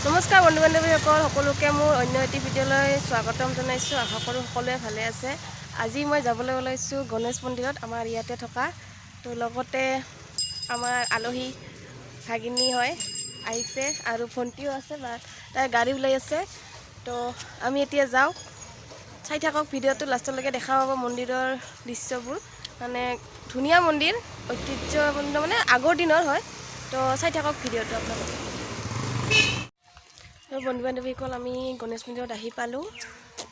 নমস্কাৰ বন্ধু বান্ধৱীসকল সকলোকে মোৰ অন্য এটি ভিডিঅ'লৈ স্বাগতম জনাইছোঁ। আশা কৰোঁ সকলোৱে ভালে আছে। আজি মই যাবলৈ ওলাইছোঁ গণেশ মন্দিৰত, আমাৰ ইয়াতে থকা। তো লগতে আমাৰ আলহী ভাগিনী হয় আহিছে আৰু ভণ্টিও আছে, বা তাই গাড়ী ওলাই আছে। তো আমি এতিয়া যাওঁ, চাই থাকক ভিডিঅ'টো লাষ্টলৈকে দেখা পাব মন্দিৰৰ দৃশ্যবোৰ। মানে ধুনীয়া মন্দিৰ, ঐতিহ্যপূৰ্ণ, মানে আগৰ দিনৰ হয়। তো চাই থাকক ভিডিঅ'টো আপোনালোকে। বন্ধু বান্ধৱীসকল, আমি গণেশ মন্দিৰত আহি পালোঁ।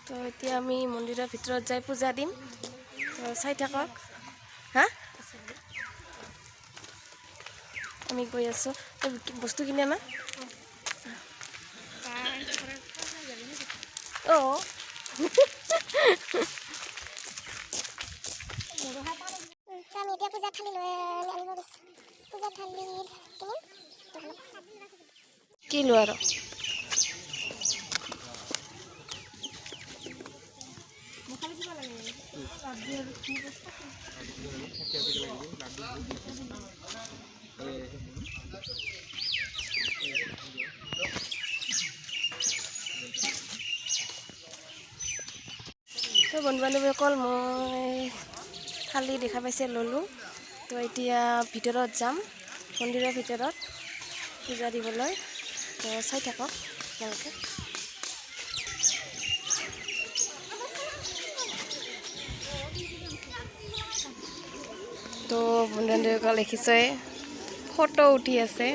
তো এতিয়া আমি মন্দিৰৰ ভিতৰত যাই পূজা দিম। তো চাই থাকক। হা, আমি গৈ আছোঁ। বস্তু কিনে আনা। অঁ কি লো আৰু তো বন্ধু বান্ধৱীসকল, মই খালি দেখা পাইছে ল'লোঁ। তো এতিয়া ভিতৰত যাম, মন্দিৰৰ ভিতৰত পূজা দিবলৈ। তো চাই থাকক আপোনালোকে। তো বন্ধু বান্ধৱীসকল দেখিছে, ফটো উঠি আছে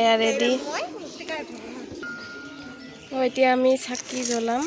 এয়া ৰেডি। তো এতিয়া আমি চাকি জ্বলাম।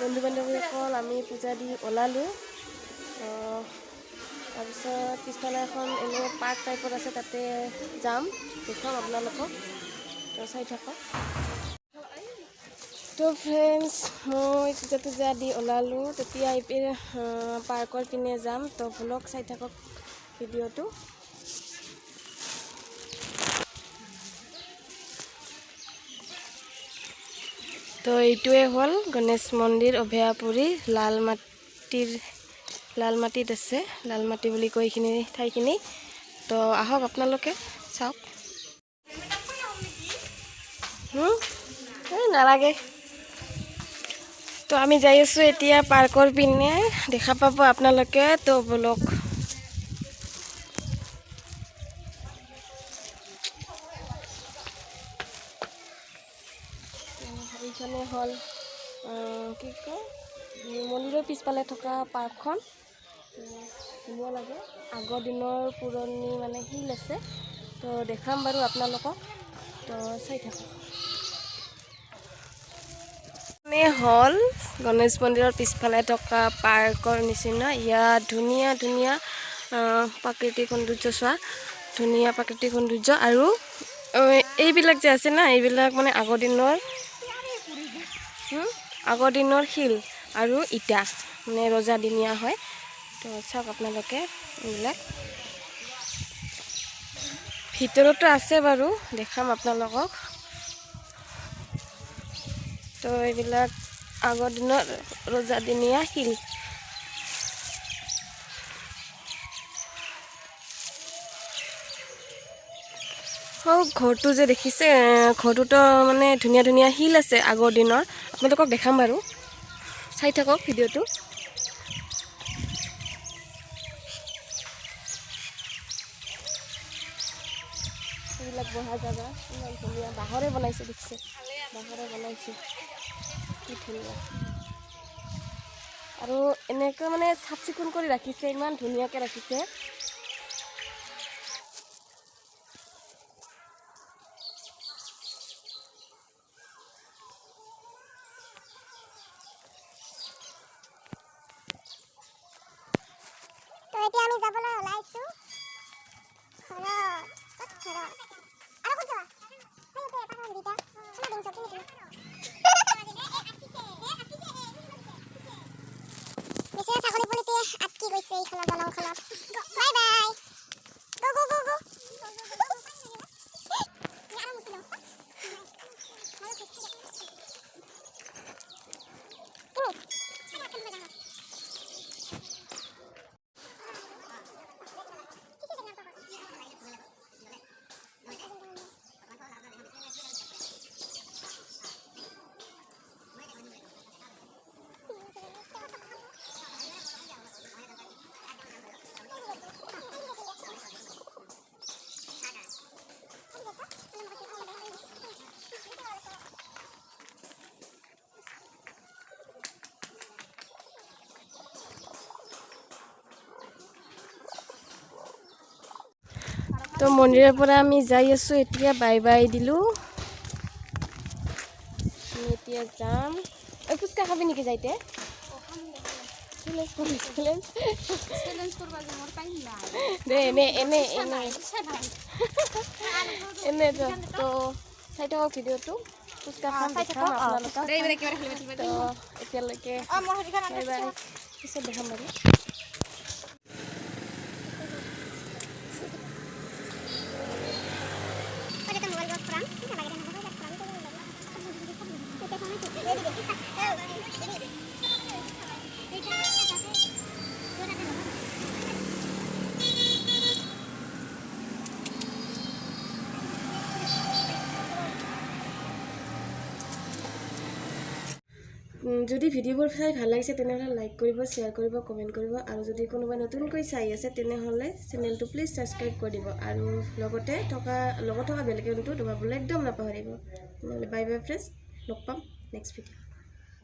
বন্ধু বান্ধৱীসকল, আমি পূজা দি ওলালোঁ। তাৰপিছত পিছফালে এখন এনে পাৰ্ক টাইপত আছে, তাতে যাম, দেখুৱাম আপোনালোকক। তো চাই থাকক। তো ফ্ৰেণ্ডছ, মই পূজা দি ওলালোঁ। তেতিয়া পাৰ্কৰ পিনে যাম। তো ভ্লগ চাই থাকক ভিডিঅ'টো। তো এইটোৱে হ'ল গণেশ মন্দিৰ, অভয়াপুৰী, লাল মাটিত আছে। লাল মাটি বুলি কয় এইখিনি ঠাইখিনি। তো আহক আপোনালোকে চাওক। নালাগে। তো আমি যাই আছোঁ এতিয়া পাৰ্কৰ পিনে, দেখা পাব আপোনালোকে। তো বলক। এইখানে হ'ল কি কয়, মন্দিৰৰ পিছফালে থকা পাৰ্কখন। ধুনীয়া লাগে, আগৰ দিনৰ পুৰণি মানে শিল আছে। তো দেখাম বাৰু আপোনালোকক। তো চাই থাকক। হল গণেশ মন্দিৰৰ পিছফালে থকা পাৰ্কৰ নিচিনা ইয়াত ধুনীয়া ধুনীয়া প্ৰাকৃতিক সৌন্দৰ্য চোৱা ধুনীয়া প্ৰাকৃতিক সৌন্দৰ্য আৰু এইবিলাক যে আছে না এইবিলাক মানে আগৰ দিনৰ শিল আৰু ইটা মানে ৰজাদিনীয়া হয় তো চাওক আপোনালোকে এইবিলাক ভিতৰতো আছে বাৰু দেখাম আপোনালোকক তো এইবিলাক আগৰ দিনৰ ৰজাদিনীয়া শিল ঘৰটো যে দেখিছে ঘৰটোতো মানে ধুনীয়া ধুনীয়া শিল আছে আগৰ দিনৰ আপোনালোকক দেখাম বাৰু চাই থাকক ভিডিঅ'টো এইবিলাক বহা জাগা ইমান ধুনীয়া বাঁহৰে বনাইছে দেখিছে বাঁহৰে বনাইছে কি ধুনীয়া আৰু এনেকৈ মানে চাফ চিকুণ কৰি ৰাখিছে ইমান ধুনীয়াকৈ ৰাখিছে এতিয়া আমি যাবলৈ ওলাইছো ছাগলী পলিতে আটকি গৈছে এইখনৰ দলংখনত বাই বাই গো গো গো গো তো মন্দিৰৰ পৰা আমি যাই আছোঁ এতিয়া বাই বাই দিলোঁ আমি এতিয়া যাম ফুচকা খাবি নেকি যাইতে দে এনে এনে এনে এনে তো চাই থাকক ভিডিঅ'টো ফুচকা খাম দেখাম আপোনালোকক তো এতিয়ালৈকে বাই বাই পিছত দেখাম বাৰু যদি ভিডিঅ'বোৰ চাই ভাল লাগিছে তেনেহ'লে লাইক কৰিব শ্বেয়াৰ কৰিব কমেণ্ট কৰিব আৰু যদি কোনোবাই নতুনকৈ চাই আছে তেনেহ'লে চেনেলটো প্লিজ ছাবস্ক্ৰাইব কৰি দিব আৰু লগত থকা বেল আইকনটো দবাবলৈ একদম নাপাহৰিব নহ'লে বাই বাই ফ্ৰেণ্ডছ লগ পাম নেক্সট ভিডিঅ'